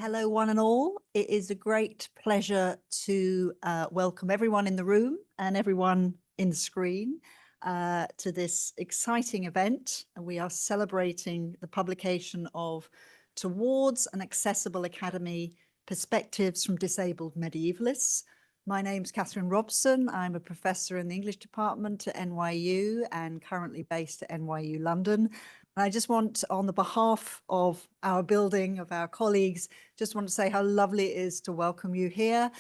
Hello, one and all. It is a great pleasure to welcome everyone in the room and everyone in the screen to this exciting event. We are celebrating the publication of Towards an Accessible Academy, Perspectives from Disabled Medievalists. My name's Catherine Robson. I'm a professor in the English department at NYU and currently based at NYU London. I just want, on the behalf of our building, of our colleagues, just want to say how lovely it is to welcome you here.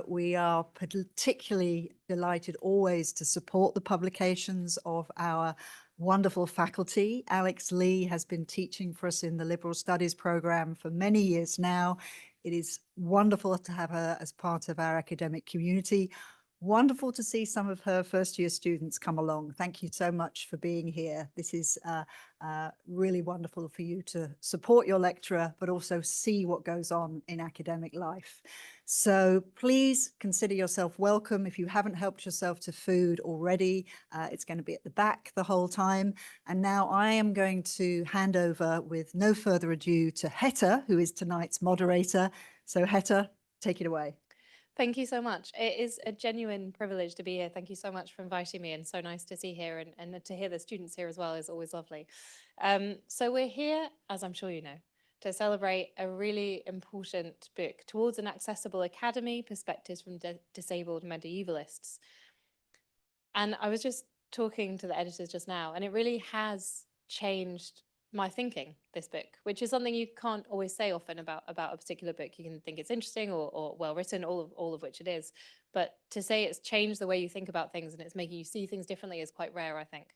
We are particularly delighted always to support the publications of our wonderful faculty. Alex Lee has been teaching for us in the Liberal Studies program for many years now. It is wonderful to have her as part of our academic community. Wonderful to see some of her first year students come along. Thank you so much for being here. This is really wonderful for you to support your lecturer, but also see what goes on in academic life. So please consider yourself welcome. If you haven't helped yourself to food already, it's going to be at the back the whole time. And now I am going to hand over with no further ado to Hetta, who is tonight's moderator. So Hetta, take it away. Thank you so much. It is a genuine privilege to be here. Thank you so much for inviting me, and so nice to see here and to hear the students here as well is always lovely. So we're here, as I'm sure you know, to celebrate a really important book, Towards an Accessible Academy, Perspectives from Disabled Medievalists. And I was just talking to the editors just now, and it really has changed my thinking, this book, which is something you can't always say often about a particular book. You can think it's interesting or well written, all of which it is, but to say it's changed the way you think about things and it's making you see things differently is quite rare, I think.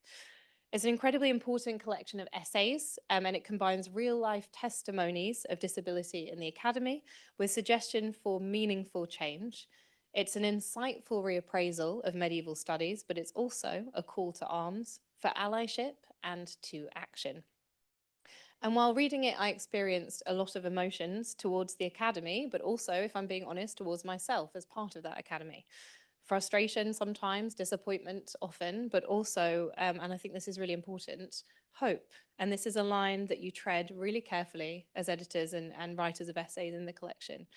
It's an incredibly important collection of essays, and it combines real-life testimonies of disability in the academy with suggestion for meaningful change. It's an insightful reappraisal of medieval studies, but it's also a call to arms for allyship and to action. And while reading it, I experienced a lot of emotions towards the academy, but also, if I'm being honest, towards myself as part of that academy. Frustration sometimes, disappointment often, but also, and I think this is really important, hope. And this is a line that you tread really carefully as editors and writers of essays in the collection.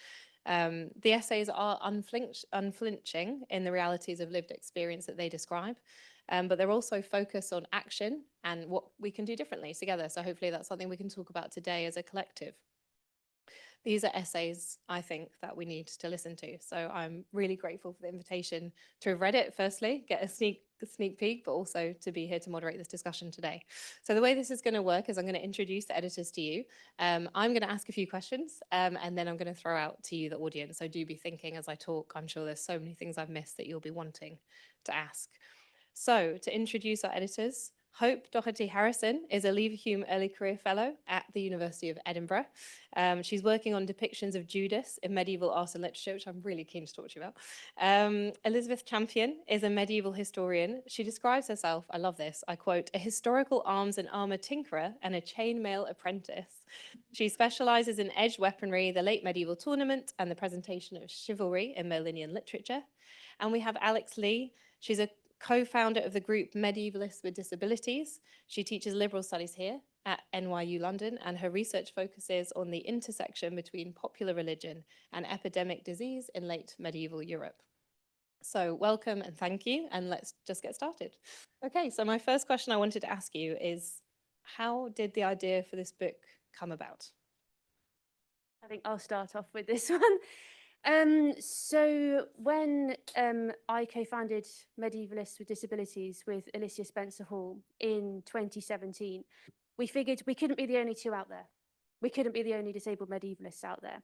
The essays are unflinching in the realities of lived experience that they describe. But they're also focused on action and what we can do differently together. So hopefully that's something we can talk about today as a collective. These are essays, I think, that we need to listen to. So I'm really grateful for the invitation to have read it, firstly, get a sneak peek, but also to be here to moderate this discussion today. So the way this is going to work is I'm going to introduce the editors to you. I'm going to ask a few questions, and then I'm going to throw out to you, the audience. So do be thinking as I talk. I'm sure there's so many things I've missed that you'll be wanting to ask. So to introduce our editors, Hope Doherty-Harrison is a Leverhulme Early Career Fellow at the University of Edinburgh. She's working on depictions of Judas in medieval art and literature, which I'm really keen to talk to you about. Elizabeth Champion is a medieval historian. She describes herself, I love this, I quote, a historical arms and armour tinkerer and a chainmail apprentice. She specialises in edged weaponry, the late medieval tournament, and the presentation of chivalry in Merlinian literature. And we have Alex Lee. She's a co-founder of the group Medievalists with Disabilities. She teaches liberal studies here at NYU London, and her research focuses on the intersection between popular religion and epidemic disease in late medieval Europe. So welcome and thank you, and let's just get started. Okay, so my first question I wanted to ask you is, how did the idea for this book come about? I think I'll start off with this one. So when I co-founded Medievalists with Disabilities with Alicia Spencer Hall in 2017, we figured we couldn't be the only two out there. We couldn't be the only disabled medievalists out there.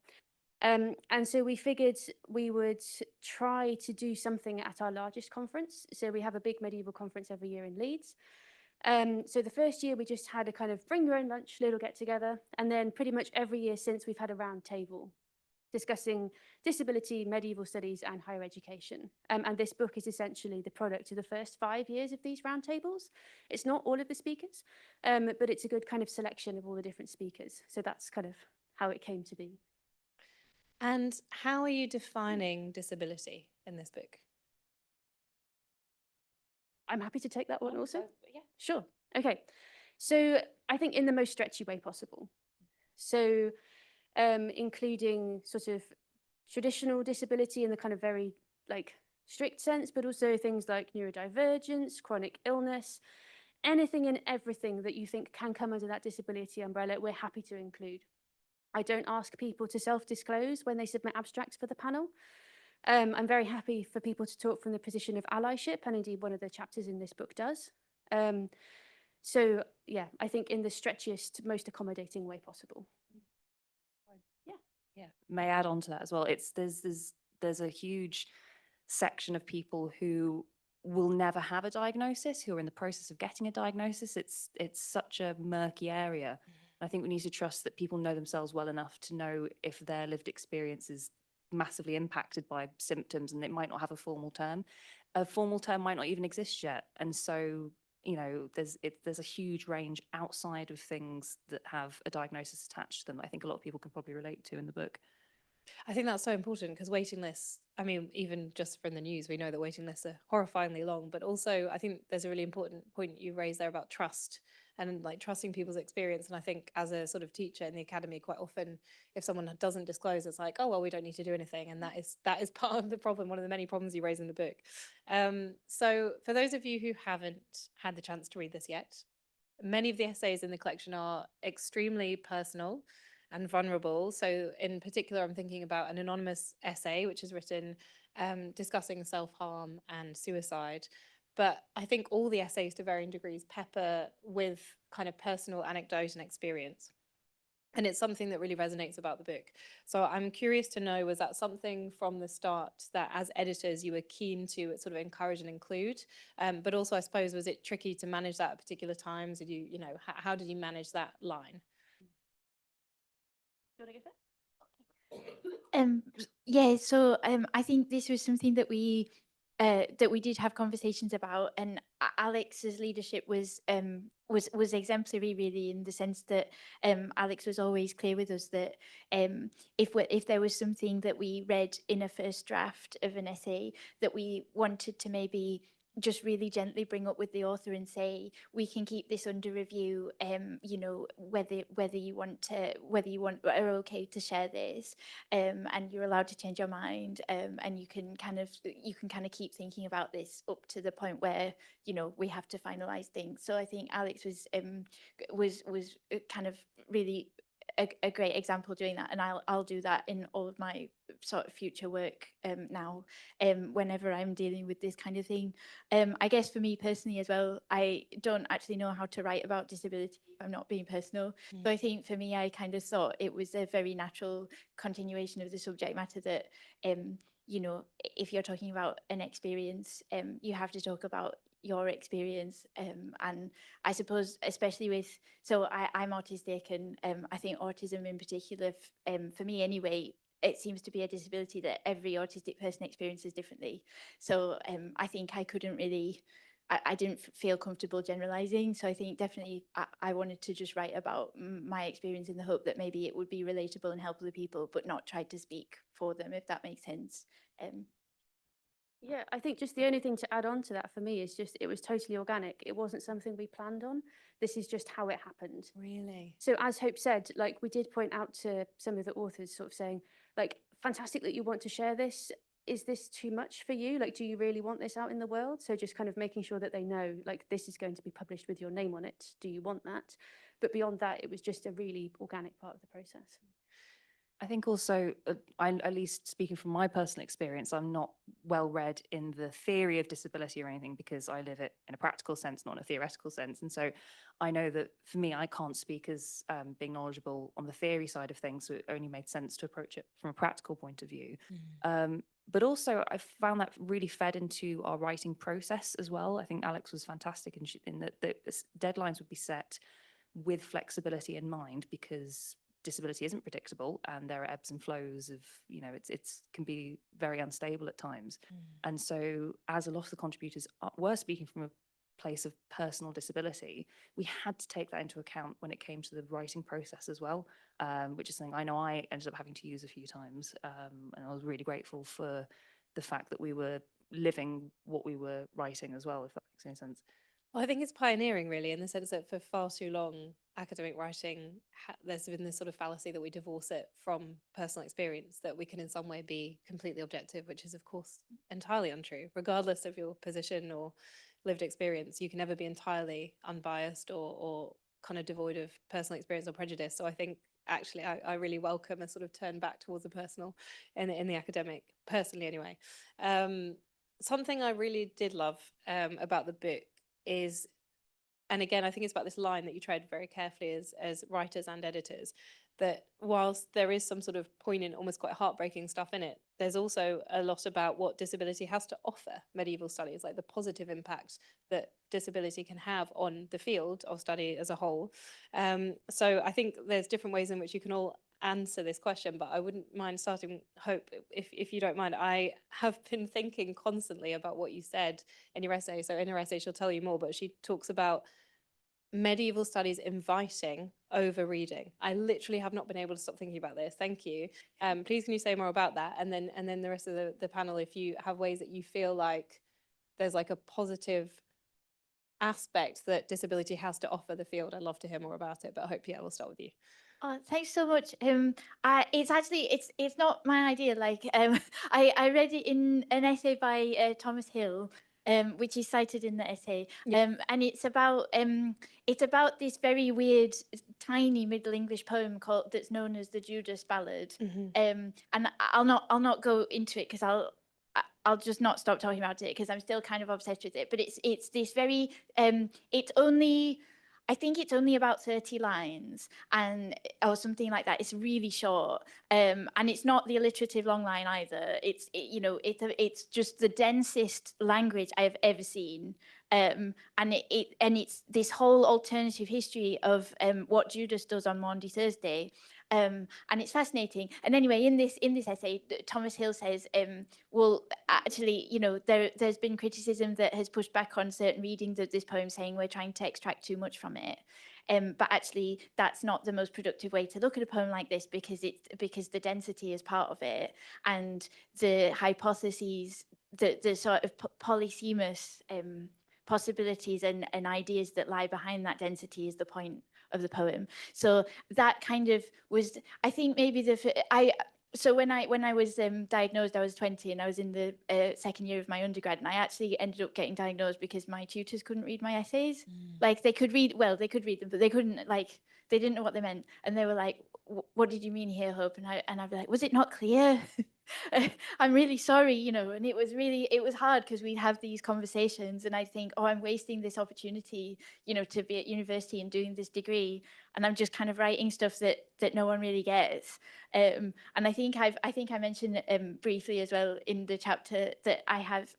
And so we figured we would try to do something at our largest conference. So we have a big medieval conference every year in Leeds. So the first year we just had a kind of bring your own lunch little get together. And then pretty much every year since, we've had a round table discussing disability, medieval studies, and higher education. And this book is essentially the product of the first 5 years of these roundtables. It's not all of the speakers, but it's a good kind of selection of all the different speakers. So that's kind of how it came to be. And how are you defining disability in this book? I'm happy to take that one also. Yeah, sure. Okay. So I think in the most stretchy way possible. So including sort of traditional disability in the kind of very like strict sense, but also things like neurodivergence, chronic illness, anything and everything that you think can come under that disability umbrella, we're happy to include. I don't ask people to self-disclose when they submit abstracts for the panel. I'm very happy for people to talk from the position of allyship, and indeed one of the chapters in this book does. So yeah, I think in the stretchiest, most accommodating way possible. Yeah, may I add on to that as well? There's a huge section of people who will never have a diagnosis, who are in the process of getting a diagnosis. It's such a murky area. I think we need to trust that people know themselves well enough to know if their lived experience is massively impacted by symptoms, and it might not have a formal term. A formal term might not even exist yet. And so, you know, there's a huge range outside of things that have a diagnosis attached to them that I think a lot of people can probably relate to in the book. I think that's so important because waiting lists, I mean, even just from the news, we know that waiting lists are horrifyingly long, but also I think there's a really important point you raised there about trust and like trusting people's experience. And I think as a sort of teacher in the academy, quite often if someone doesn't disclose, it's like, oh, well, we don't need to do anything. And that is part of the problem, one of the many problems you raise in the book. So for those of you who haven't had the chance to read this yet, many of the essays in the collection are extremely personal and vulnerable. So in particular, I'm thinking about an anonymous essay, which is written discussing self-harm and suicide. But I think all the essays to varying degrees pepper with kind of personal anecdote and experience. And it's something that really resonates about the book. So I'm curious to know, was that something from the start that as editors you were keen to sort of encourage and include? But also, I suppose, was it tricky to manage that at particular times? Did you, how did you manage that line? Do you want to go first? Yeah, so I think this was something that we did have conversations about, and Alex's leadership was exemplary, really, in the sense that Alex was always clear with us that if there was something that we read in a first draft of an essay that we wanted to maybe just really gently bring up with the author and say, we can keep this under review, you know, whether you are okay to share this, and you're allowed to change your mind, and you can kind of keep thinking about this up to the point where, you know, we have to finalize things. So I think Alex was kind of really a great example doing that, and I'll do that in all of my sort of future work now, whenever I'm dealing with this kind of thing. I guess for me personally as well, I don't actually know how to write about disability if I'm not being personal. So I think for me, I kind of thought it was a very natural continuation of the subject matter that, you know, if you're talking about an experience, you have to talk about your experience, and I suppose especially with, so I'm autistic, and I think autism in particular, for me anyway, it seems to be a disability that every autistic person experiences differently. So I think I couldn't really, I didn't feel comfortable generalizing. So I think definitely I wanted to just write about my experience in the hope that maybe it would be relatable and help other people, but not try to speak for them, if that makes sense. Yeah, I think just the only thing to add on to that for me is just it was totally organic. It wasn't something we planned on. This is just how it happened. Really? So as Hope said, like we did point out to some of the authors sort of saying, like, fantastic that you want to share this. Is this too much for you? Like, do you really want this out in the world? So just kind of making sure that they know, like, this is going to be published with your name on it. Do you want that? But beyond that, it was just a really organic part of the process. I think also, at least speaking from my personal experience, I'm not well read in the theory of disability or anything because I live it in a practical sense, not in a theoretical sense. And so I know that for me, I can't speak as being knowledgeable on the theory side of things. So it only made sense to approach it from a practical point of view. But also I found that really fed into our writing process as well. I think Alex was fantastic in that the deadlines would be set with flexibility in mind, because disability isn't predictable and there are ebbs and flows of, you know, it's can be very unstable at times. And so as a lot of the contributors were speaking from a place of personal disability, we had to take that into account when it came to the writing process as well, which is something I know I ended up having to use a few times, and I was really grateful for the fact that we were living what we were writing as well, if that makes any sense. Well, I think it's pioneering, really, in the sense that for far too long, academic writing, there's been this sort of fallacy that we divorce it from personal experience, that we can in some way be completely objective, which is, of course, entirely untrue. Regardless of your position or lived experience, you can never be entirely unbiased or kind of devoid of personal experience or prejudice. So I think actually I really welcome a sort of turn back towards the personal in the academic, personally anyway. Something I really did love about the book is, and again, I think it's about this line that you tread very carefully as writers and editors, that whilst there is some sort of poignant, almost quite heartbreaking stuff in it, there's also a lot about what disability has to offer medieval studies, like the positive impact that disability can have on the field of study as a whole. So I think there's different ways in which you can all answer this question, but I wouldn't mind starting, Hope, if you don't mind. I have been thinking constantly about what you said in your essay. So in her essay, she'll tell you more, but she talks about medieval studies inviting over reading. I literally have not been able to stop thinking about this. Thank you. Please, can you say more about that? And then the rest of the panel, if you have ways that you feel like there's like a positive aspect that disability has to offer the field. I'd love to hear more about it, but I hope, yeah, we'll start with you. Oh, thanks so much. It's actually it's not my idea. Like I read it in an essay by Thomas Hill, which is cited in the essay. Yeah. And it's about this very weird tiny Middle English poem called that's known as the Judas Ballad. And I'll not go into it because I'll just not stop talking about it because I'm still kind of obsessed with it. But it's this very I think it's only about 30 lines or something like that. It's really short. And it's not the alliterative long line either. It's just the densest language I have ever seen. And it's this whole alternative history of what Judas does on Maundy Thursday. And it's fascinating. And anyway, in this essay, Thomas Hill says, well, actually, there's been criticism that has pushed back on certain readings of this poem, saying we're trying to extract too much from it. But actually, that's not the most productive way to look at a poem like this, because the density is part of it, and the hypotheses, the sort of polysemous possibilities and ideas that lie behind that density is the point of the poem. So that kind of was, I think, maybe so when I was diagnosed, I was 20 and I was in the second year of my undergrad, and I actually ended up getting diagnosed because my tutors couldn't read my essays. Like they could read them, but they couldn't, like, they didn't know what they meant. And they were like, what did you mean here, Hope? And I'd be like, was it not clear? I'm really sorry, and it was hard because we'd have these conversations and I'd think, oh, I'm wasting this opportunity, to be at university and doing this degree, and I'm just kind of writing stuff that no one really gets. And I think I mentioned briefly as well in the chapter that I have,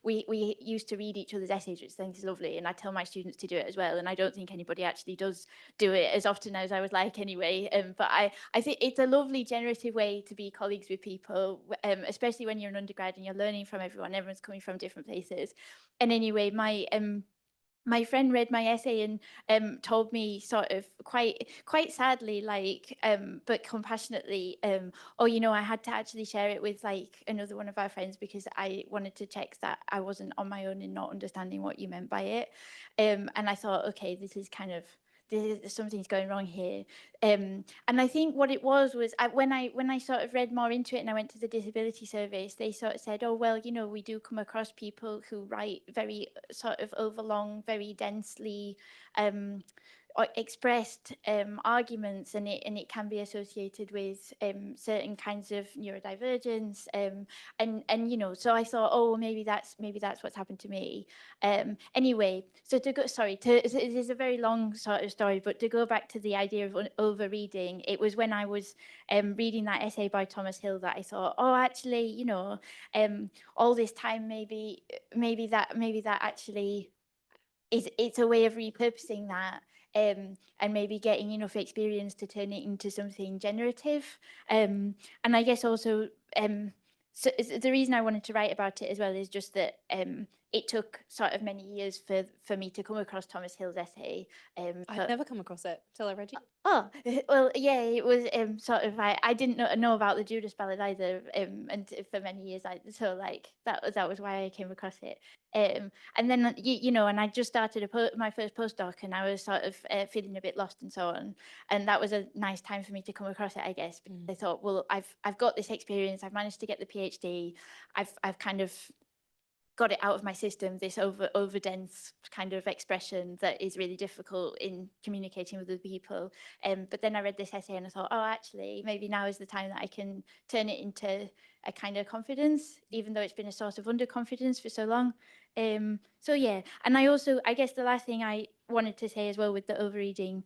we used to read each other's essays, which I think is lovely, and I tell my students to do it as well, and I don't think anybody actually does do it as often as I would like anyway. But I think it's a lovely generative way to be colleagues with people, especially when you're an undergrad and you're learning from everyone's coming from different places. And anyway, my friend read my essay and told me sort of quite sadly, like, but compassionately, oh, I had to actually share it with like another one of our friends because I wanted to check that I wasn't on my own in not understanding what you meant by it. And I thought, okay, something's going wrong here. And I think what it was when I sort of read more into it and I went to the disability surveys, they sort of said, oh, well, we do come across people who write very sort of overlong, very densely expressed arguments, and it can be associated with certain kinds of neurodivergence, and so I thought, oh, well, maybe that's what's happened to me. Anyway, so this is a very long sort of story, but to go back to the idea of over-reading, it was when I was reading that essay by Thomas Hill that I thought, oh, actually, all this time, maybe that actually it's a way of repurposing that. And maybe getting enough experience to turn it into something generative. And I guess also, so the reason I wanted to write about it as well is just that it took sort of many years for me to come across Thomas Hill's essay. I'd never come across it till I read you. Oh, well, yeah, it was sort of, I didn't know about the Judas Ballad either, and for many years, so like that was why I came across it. And then you know, and I just started my first postdoc, and I was sort of feeling a bit lost and so on, and that was a nice time for me to come across it, I guess. Because I thought, well, I've got this experience, I've managed to get the PhD, I've kind of got it out of my system, this over dense kind of expression that is really difficult in communicating with other people. But then I read this essay and I thought, oh, actually, maybe now is the time that I can turn it into a kind of confidence, even though it's been a source of underconfidence for so long. So yeah, and I guess the last thing I wanted to say as well with the overreading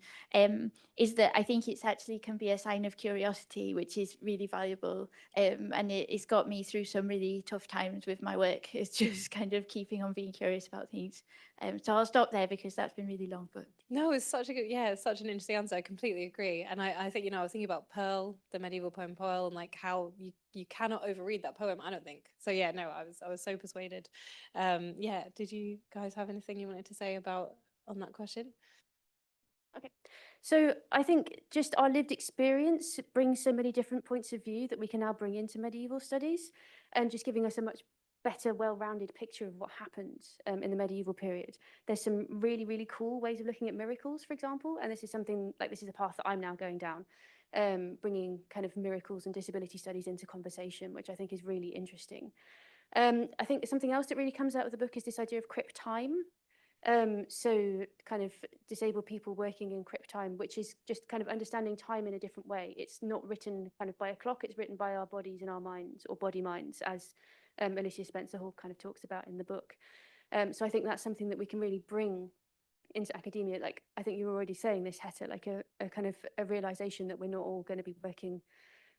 is that I think it's actually can be a sign of curiosity, which is really valuable. And it's got me through some really tough times with my work. It's just kind of keeping on being curious about things. So I'll stop there because that's been really long, but No, it's such a good, yeah, it's such an interesting answer. I completely agree. And I think, you know, I was thinking about Pearl, the medieval poem Pearl, and like how you cannot overread that poem, I don't think. So yeah, no, I was so persuaded. Yeah, did you guys have anything you wanted to say about on that question? Okay, so I think just our lived experience brings so many different points of view that we can now bring into medieval studies, and just giving us a much better, well-rounded picture of what happened in the medieval period. There's some really, really cool ways of looking at miracles, for example, and this is something like this is a path that I'm now going down, bringing kind of miracles and disability studies into conversation, which I think is really interesting. I think something else that really comes out of the book is this idea of crypt time. So kind of disabled people working in crypt time, which is just kind of understanding time in a different way. It's not written kind of by a clock, it's written by our bodies and our minds, or body minds, as Alicia Spencer Hall kind of talks about in the book. So I think that's something that we can really bring into academia. Like, I think you were already saying this, Hetta, like a kind of a realization that we're not all going to be working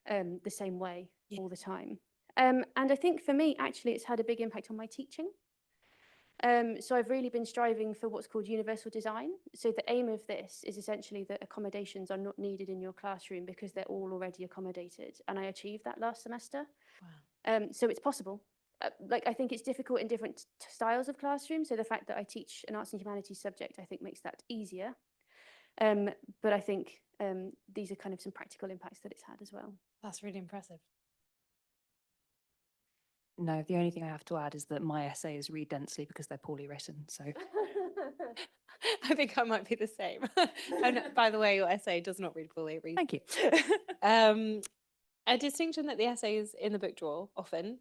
the same way all the time. And I think for me, actually, it's had a big impact on my teaching. So I've really been striving for what's called universal design. So the aim of this is essentially that accommodations are not needed in your classroom because they're all already accommodated. And I achieved that last semester. Wow. So it's possible. Like, I think it's difficult in different styles of classroom. So the fact that I teach an arts and humanities subject, I think makes that easier. But I think these are kind of some practical impacts that it's had as well. That's really impressive. No, the only thing I have to add is that my essays read densely because they're poorly written. So I think I might be the same. And by the way, your essay does not read poorly. It reads. thank you. A distinction that the essays in the book draw often,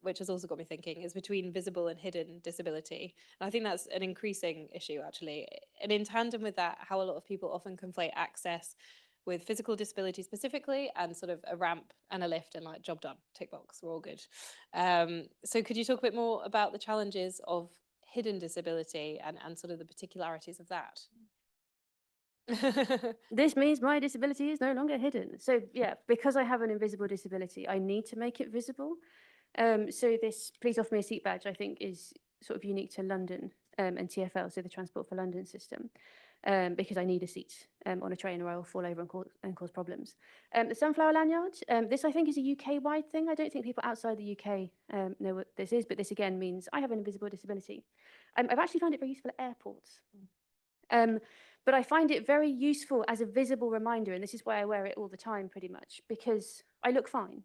which has also got me thinking, is between visible and hidden disability. And I think that's an increasing issue, actually. And in tandem with that, how a lot of people often conflate access with physical disability specifically, and sort of a ramp and a lift and like job done, tick box, we're all good. So could you talk a bit more about the challenges of hidden disability and sort of the particularities of that? This means my disability is no longer hidden. So yeah, because I have an invisible disability, I need to make it visible. So this Please Offer Me a Seat badge, I think, is sort of unique to London and TfL, so the Transport for London system, because I need a seat on a train or I will fall over and cause problems. The Sunflower Lanyard, this I think is a UK-wide thing. I don't think people outside the UK know what this is, but this again means I have an invisible disability. I've actually found it very useful at airports. But I find it very useful as a visible reminder, and this is why I wear it all the time pretty much, because I look fine.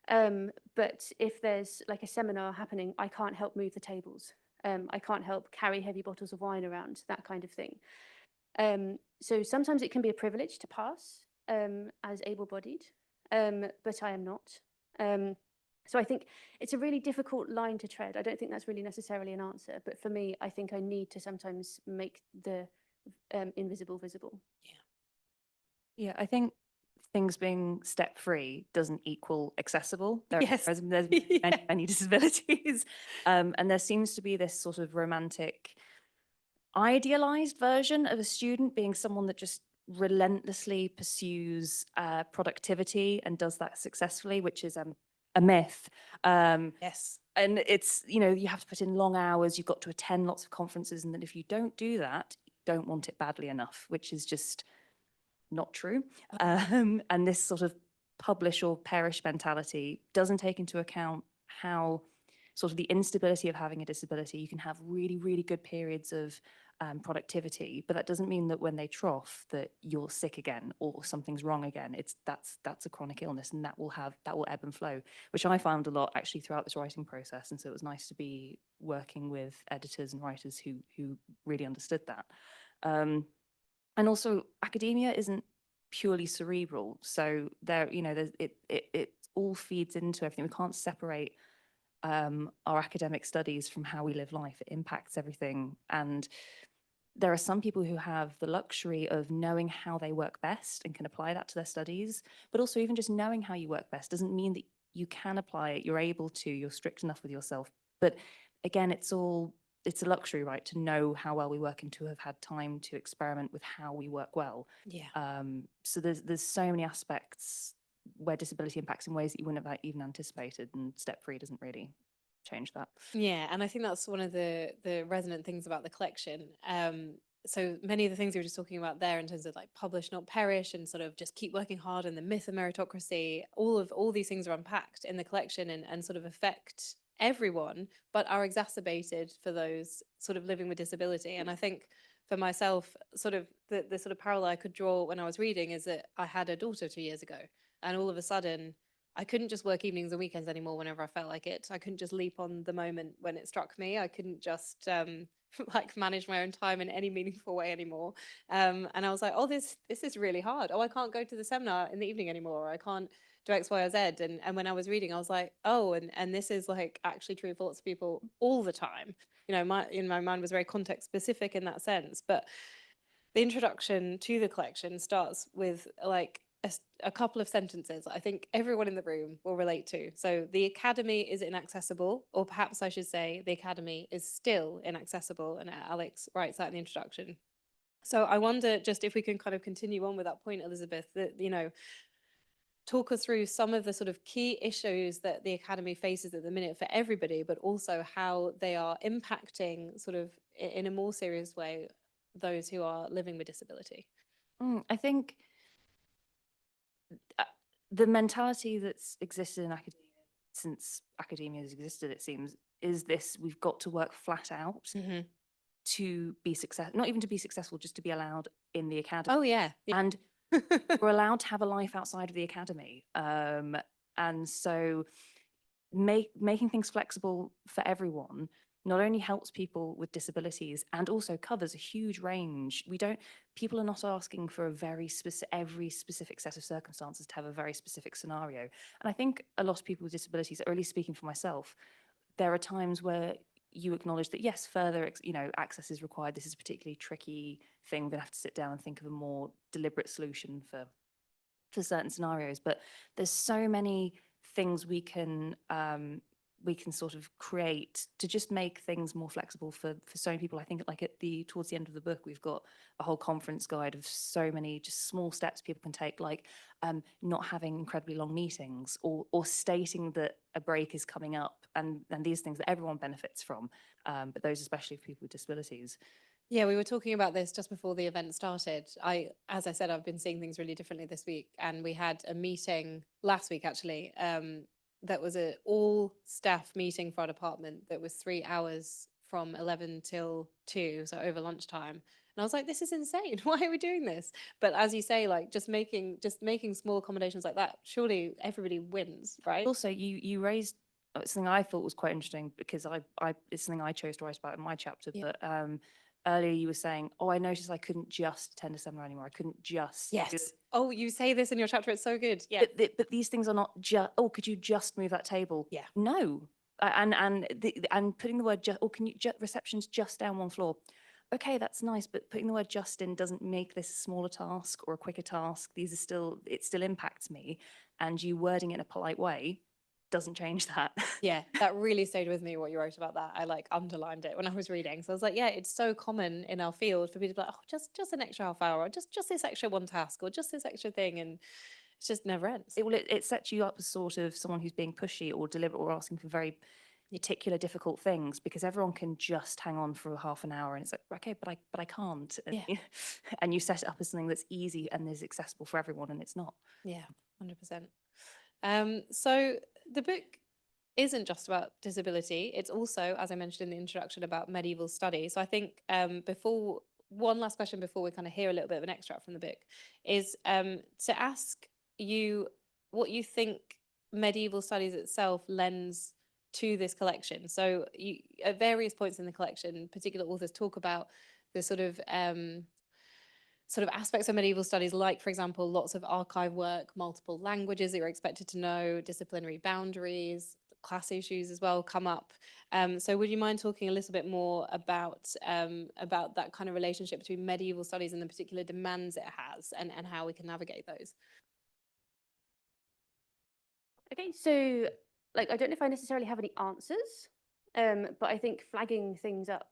But if there's like a seminar happening, I can't help move the tables. I can't help carry heavy bottles of wine around, that kind of thing. So sometimes it can be a privilege to pass as able-bodied, but I am not. So I think it's a really difficult line to tread. I don't think that's really necessarily an answer, but for me, I think I need to sometimes make the invisible visible. Yeah, I think things being step-free doesn't equal accessible. Yes. There's Yeah. many disabilities. And there seems to be this sort of romantic, idealized version of a student being someone that just relentlessly pursues productivity and does that successfully, which is a myth. Yes. And it's, you know, you have to put in long hours, you've got to attend lots of conferences, and then if you don't do that, you don't want it badly enough, which is just not true. And this sort of publish or perish mentality doesn't take into account how sort of the instability of having a disability. You can have really, really good periods of productivity, but that doesn't mean that when they trough that you're sick again or something's wrong again. That's a chronic illness, and that will ebb and flow, which I found a lot actually throughout this writing process. And so it was nice to be working with editors and writers who really understood that. And also, academia isn't purely cerebral, so it all feeds into everything. We can't separate our academic studies from how we live life. It impacts everything. And there are some people who have the luxury of knowing how they work best and can apply that to their studies, but also even just knowing how you work best doesn't mean that you can apply it, you're able to, you're strict enough with yourself. But again, it's a luxury, right, to know how well we work and to have had time to experiment with how we work well. Yeah. So there's so many aspects where disability impacts in ways that you wouldn't have even anticipated, and Step 3 doesn't really change that. Yeah, and I think that's one of the resonant things about the collection. So many of the things you were just talking about there in terms of like publish not perish and sort of just keep working hard, and the myth of meritocracy, all these things are unpacked in the collection and sort of affect everyone, but are exacerbated for those sort of living with disability. And I think for myself, sort of the sort of parallel I could draw when I was reading is that I had a daughter 2 years ago, and all of a sudden I couldn't just work evenings and weekends anymore whenever I felt like it. I couldn't just leap on the moment when it struck me. I couldn't just like manage my own time in any meaningful way anymore. And I was like, oh, this is really hard. Oh, I can't go to the seminar in the evening anymore. Or I can't do X, Y, or Z. And when I was reading, I was like, oh, and this is like actually true for lots of people all the time. You know, my mind was very context specific in that sense. But the introduction to the collection starts with like a couple of sentences I think everyone in the room will relate to. So the academy is inaccessible, or perhaps I should say the academy is still inaccessible, and Alex writes that in the introduction. So I wonder just if we can kind of continue on with that point, Elizabeth, that, you know, talk us through some of the sort of key issues that the academy faces at the minute for everybody, but also how they are impacting sort of in a more serious way those who are living with disability. I think the mentality that's existed in academia since academia has existed, it seems, is this: we've got to work flat out to be successful, not even to be successful, just to be allowed in the academy. Oh yeah, And we're allowed to have a life outside of the academy. And so making things flexible for everyone not only helps people with disabilities and also covers a huge range. People are not asking for every specific set of circumstances to have a very specific scenario. And I think a lot of people with disabilities, or at least speaking for myself, there are times where you acknowledge that, yes, further access is required. This is a particularly tricky thing. We're going to have to sit down and think of a more deliberate solution for certain scenarios. But there's so many things we can sort of create to just make things more flexible for so many people. I think like towards the end of the book, we've got a whole conference guide of so many just small steps people can take, like not having incredibly long meetings, or stating that a break is coming up, and these things that everyone benefits from, but those especially for people with disabilities. Yeah, we were talking about this just before the event started. As I said, I've been seeing things really differently this week, and we had a meeting last week actually. That was an all staff meeting for our department that was 3 hours from 11 till 2, so over lunchtime. And I was like, this is insane. Why are we doing this? But as you say, like just making small accommodations like that, surely everybody wins, right? Also, you raised something I thought was quite interesting, because it's something I chose to write about in my chapter. Yeah. But earlier you were saying, oh, I noticed I couldn't just attend a seminar anymore. I couldn't just. Yes. Oh, you say this in your chapter. It's so good. Yeah. But these things are not just, oh, could you just move that table? Yeah. No. And putting the word just, or can you, reception's just down one floor. Okay, that's nice, but putting the word just in doesn't make this a smaller task or a quicker task. It still impacts me. And you wording it in a polite way doesn't change that. Yeah, that really stayed with me, what you wrote about that. I like underlined it when I was reading. So I was like, yeah, it's so common in our field for people to be like, oh, just an extra half hour, or just this extra one task, or just this extra thing. And it just never ends. It sets you up as sort of someone who's being pushy or deliberate or asking for very particular difficult things, because everyone can just hang on for half an hour, and it's like, okay, but I can't. Yeah. And you set it up as something that's easy and is accessible for everyone, and it's not. Yeah, 100%. So the book isn't just about disability. It's also, as I mentioned in the introduction, about medieval study. So I think before, one last question before we kind of hear a little bit of an extract from the book is to ask you what you think medieval studies itself lends to this collection. So you, at various points in the collection, particular authors talk about the sort of aspects of medieval studies, like, for example, lots of archive work, multiple languages that you're expected to know, disciplinary boundaries, class issues as well come up. So would you mind talking a little bit more about that kind of relationship between medieval studies and the particular demands it has, and how we can navigate those? Okay, so like I don't know if I necessarily have any answers, but I think flagging things up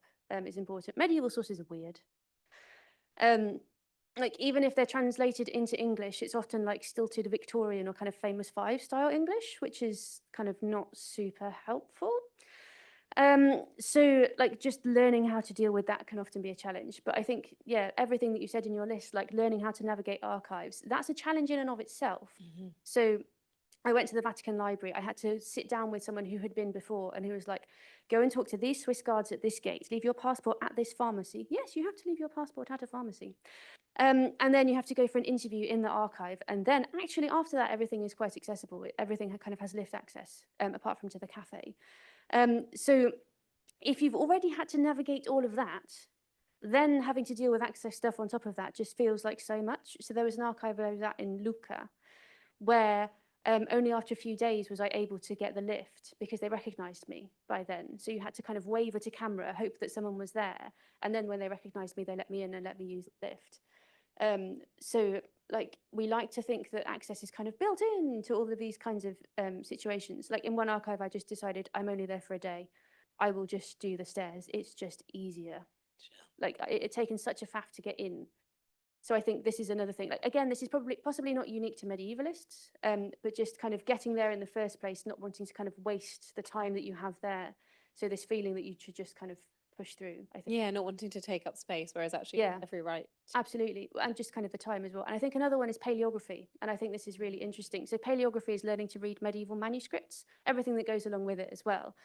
is important. Medieval sources are weird. Like even if they're translated into English, it's often like stilted Victorian or kind of famous five style English, which is kind of not super helpful. So like just learning how to deal with that can often be a challenge. But I think, yeah, everything that you said in your list, like learning how to navigate archives, that's a challenge in and of itself. So I went to the Vatican Library. I had to sit down with someone who had been before and who was like, go and talk to these Swiss guards at this gate, leave your passport at this pharmacy. Yes, you have to leave your passport at a pharmacy. And then you have to go for an interview in the archive. And then actually after that, everything is quite accessible. Everything kind of has lift access, apart from to the cafe. So if you've already had to navigate all of that, then having to deal with access stuff on top of that just feels like so much. So there was an archive I was at in Lucca where only after a few days was I able to get the lift because they recognized me by then. So you had to kind of wave at a camera, hope that someone was there. And then when they recognized me, they let me in and let me use the lift. So like we like to think that access is kind of built into all of these kinds of situations. Like in one archive, I just decided I'm only there for a day. I will just do the stairs. It's just easier. Like it had taken such a faff to get in. So I think this is another thing. Like, again, this is possibly not unique to medievalists, but just kind of getting there in the first place, not wanting to kind of waste the time that you have there. So this feeling that you should just kind of push through, I think. Yeah, not wanting to take up space, whereas actually Yeah. every right. Absolutely, and just kind of the time as well. And I think another one is paleography, and I think this is really interesting. So paleography is learning to read medieval manuscripts, everything that goes along with it as well.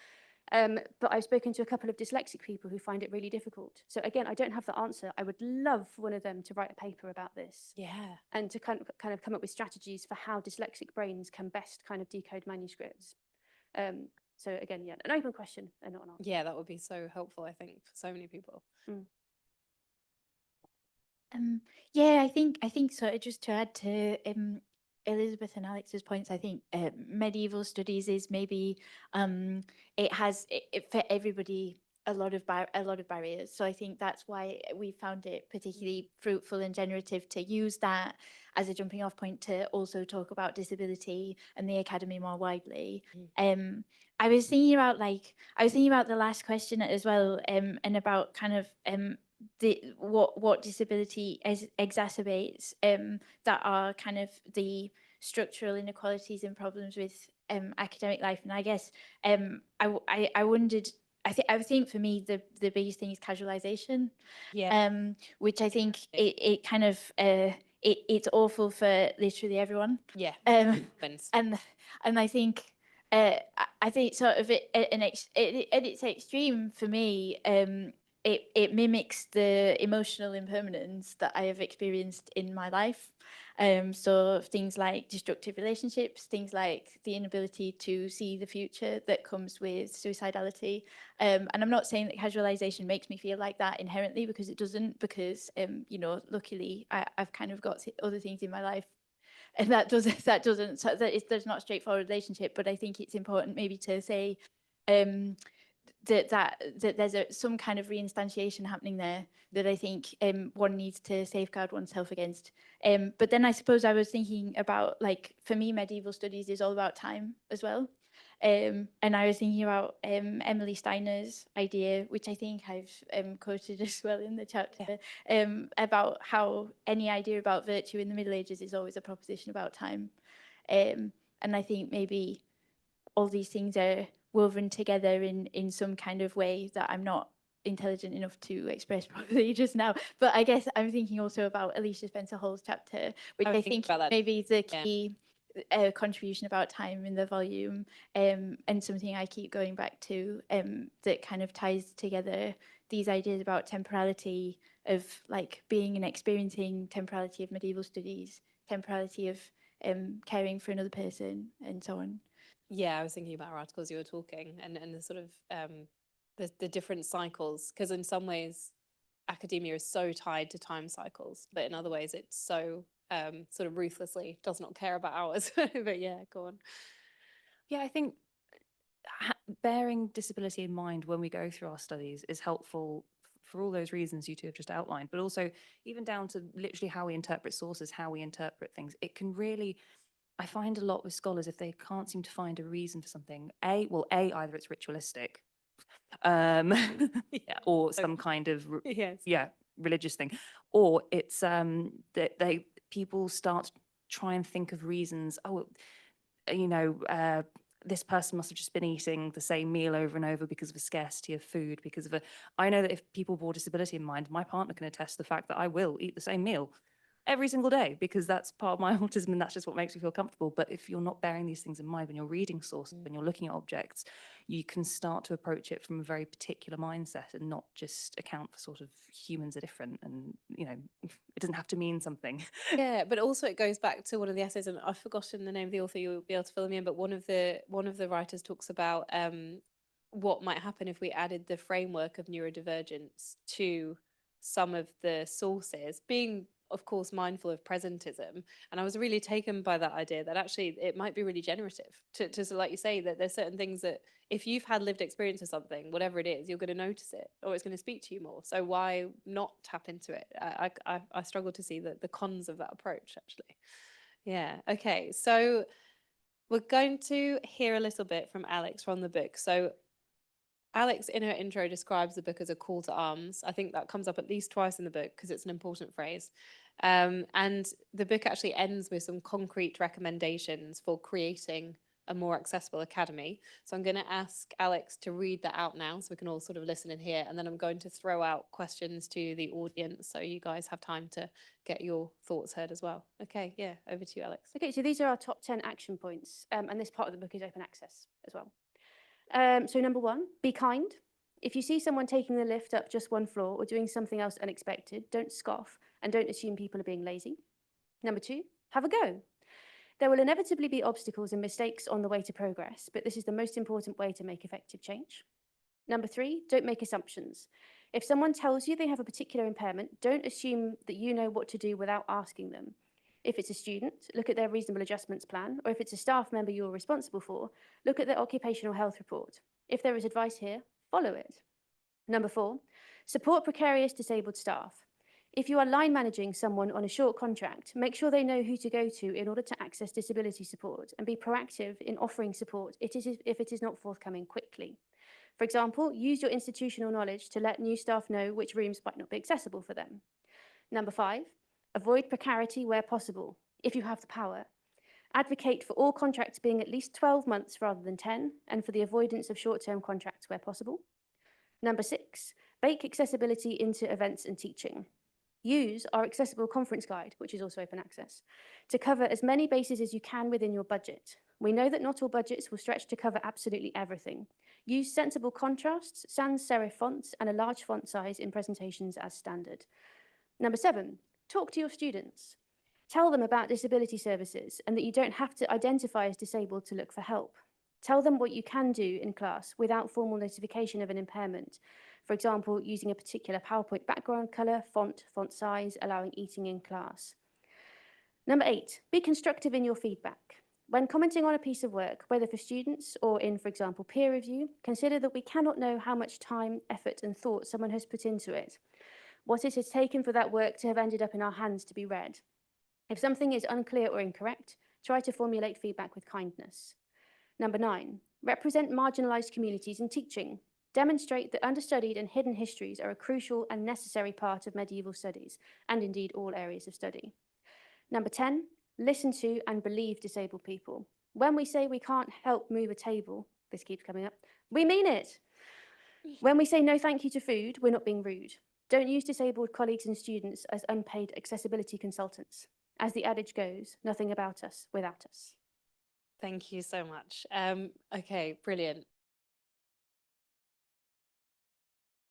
But I've spoken to a couple of dyslexic people who find it really difficult. So again, I don't have the answer. I would love for one of them to write a paper about this. Yeah. And to kind of come up with strategies for how dyslexic brains can best kind of decode manuscripts. So again, yeah, an open question and not an answer. Yeah, that would be so helpful, I think, for so many people. Yeah, I think so. Just to add to Elizabeth and Alex's points, I think medieval studies is maybe it has for everybody a lot of barriers. So I think that's why we found it particularly fruitful and generative to use that as a jumping off point to also talk about disability and the academy more widely. I was thinking about the last question as well, and about kind of what disability exacerbates that are kind of the structural inequalities and problems with academic life. And I guess I wondered, I think for me the biggest thing is casualization. Yeah. Which I think it kind of it's awful for literally everyone. Yeah. And I think I think sort of at its extreme for me, it mimics the emotional impermanence that I have experienced in my life. So things like destructive relationships, things like the inability to see the future that comes with suicidality. And I'm not saying that casualization makes me feel like that inherently, because it doesn't, because, you know, luckily I've kind of got other things in my life. And there's not a straightforward relationship, but I think it's important maybe to say that there's some kind of reinstantiation happening there that I think one needs to safeguard oneself against. But then I suppose I was thinking about, like, for me, medieval studies is all about time as well. And I was thinking about Emily Steiner's idea, which I think I've quoted as well in the chapter, about how any idea about virtue in the Middle Ages is always a proposition about time. And I think maybe all these things are woven together in some kind of way that I'm not intelligent enough to express properly just now. But I guess I'm thinking also about Alicia Spencer Hall's chapter, which I think maybe the key a contribution about time in the volume, and something I keep going back to, that kind of ties together these ideas about temporality of like being and experiencing temporality of medieval studies, temporality of caring for another person, and so on. Yeah, I was thinking about articles you were talking, and the sort of the different cycles, because in some ways academia is so tied to time cycles, but in other ways it's so sort of ruthlessly does not care about hours. But yeah, go on. Yeah, I think bearing disability in mind when we go through our studies is helpful for all those reasons you two have just outlined, but also even down to literally how we interpret sources, how we interpret things. It can really, I find a lot with scholars, if they can't seem to find a reason for something, either it's ritualistic, Yeah. or some kind of Yes. religious thing, or it's that people start to try and think of reasons. This person must have just been eating the same meal over and over because of a scarcity of food, I know that if people bore disability in mind, my partner can attest the fact that I will eat the same meal every single day because that's part of my autism and that's just what makes me feel comfortable. But if you're not bearing these things in mind when you're reading sources, when you're looking at objects, you can start to approach it from a very particular mindset and not just account for sort of humans are different and, it doesn't have to mean something. Yeah, but also it goes back to one of the essays, and I've forgotten the name of the author, you'll be able to fill me in, but one of the writers talks about what might happen if we added the framework of neurodivergence to some of the sources, being of course mindful of presentism. And I was really taken by that idea that actually it might be really generative to sort of, like you say, that there's certain things that if you've had lived experience of something, whatever it is, you're going to notice it or it's going to speak to you more. So why not tap into it? I struggle to see the cons of that approach, actually. Yeah. Okay. So we're going to hear a little bit from Alex from the book. So Alex, in her intro, describes the book as a call to arms. I think that comes up at least twice in the book because it's an important phrase. And the book actually ends with some concrete recommendations for creating a more accessible academy. So I'm going to ask Alex to read that out now so we can all sort of listen and hear. And then I'm going to throw out questions to the audience so you guys have time to get your thoughts heard as well. Okay, yeah, over to you, Alex. Okay, so these are our top 10 action points, and this part of the book is open access as well. So number 1, be kind. If you see someone taking the lift up just one floor or doing something else unexpected, don't scoff and don't assume people are being lazy. Number 2, have a go. There will inevitably be obstacles and mistakes on the way to progress, but this is the most important way to make effective change. Number 3, don't make assumptions. If someone tells you they have a particular impairment, don't assume that you know what to do without asking them. If it's a student, look at their reasonable adjustments plan, or if it's a staff member you're responsible for, look at their occupational health report. If there is advice here, follow it. Number 4, support precarious disabled staff. If you are line managing someone on a short contract, make sure they know who to go to in order to access disability support and be proactive in offering support if it is not forthcoming quickly. For example, use your institutional knowledge to let new staff know which rooms might not be accessible for them. Number 5, avoid precarity where possible, if you have the power. Advocate for all contracts being at least 12 months rather than 10, and for the avoidance of short-term contracts where possible. Number 6, bake accessibility into events and teaching. Use our accessible conference guide, which is also open access, to cover as many bases as you can within your budget. We know that not all budgets will stretch to cover absolutely everything. Use sensible contrasts, sans serif fonts, and a large font size in presentations as standard. Number 7, talk to your students. Tell them about disability services and that you don't have to identify as disabled to look for help. Tell them what you can do in class without formal notification of an impairment. For example, using a particular PowerPoint background colour, font size, allowing eating in class. Number 8, be constructive in your feedback. When commenting on a piece of work, whether for students or in, for example, peer review, consider that we cannot know how much time, effort and thought someone has put into it, what it has taken for that work to have ended up in our hands to be read. If something is unclear or incorrect, try to formulate feedback with kindness. Number 9, represent marginalised communities in teaching. Demonstrate that understudied and hidden histories are a crucial and necessary part of medieval studies, and indeed all areas of study. Number 10, listen to and believe disabled people. When we say we can't help move a table, this keeps coming up, we mean it. When we say no thank you to food, we're not being rude. Don't use disabled colleagues and students as unpaid accessibility consultants. As the adage goes, nothing about us without us. Thank you so much. Okay, brilliant.